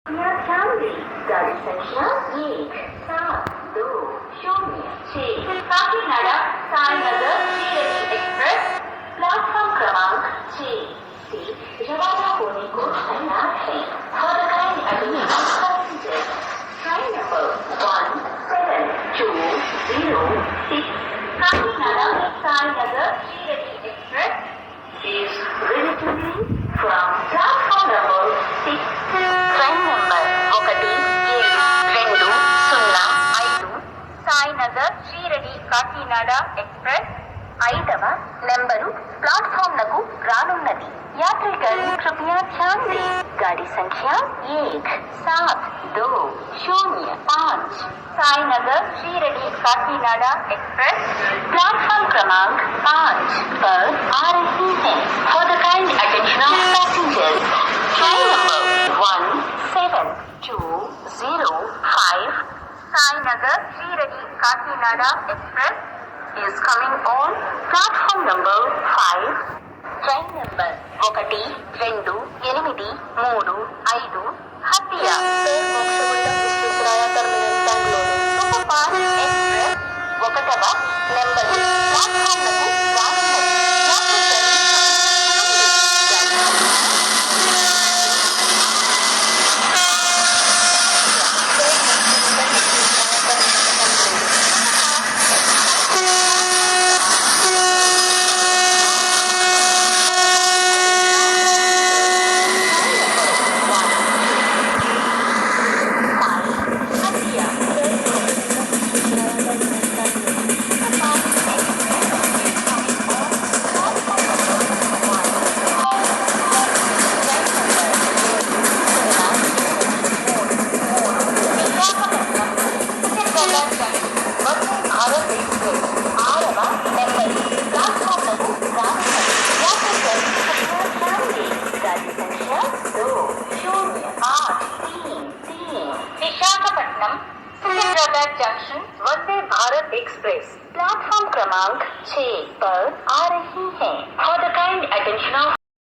गाड़ी संख्या 1720 Kakinada Sainagar Shirdi express platform क्रमांक 6 से रवाना होने को तैयार है। For the kind attention of passengers, train number 1720 Kakinada Sainagar Shirdi express is ready to leave from platform number 6. Train number 1720 Sainagar Shirdi Kakinada express 5వ నెంబరు ప్లాట్ఫామ్ నకు రానున్నది। यात्रीगण कृपया ध्यान दें, गाड़ी संख्या 1720 साईनगर शीरडी काकीनाडा एक्सप्रेस प्लेटफॉर्म क्रमांक 5 पर आ रही है। For the kind attention of passengers, train number 1720 Sainagar Shirdi Kakinada express is coming on platform number 5. Train number 1285 Hatia Mokshagundam Visvesvaraya terminal Bengaluru superfast express 1వ నెంబర్ ప్లాట్ఫామ్ నకు రానున్నది। Visakhapatnam Secunderabad junction Vande Bharat express platform क्रमांक 6 पर आ रही है। For the kind attention of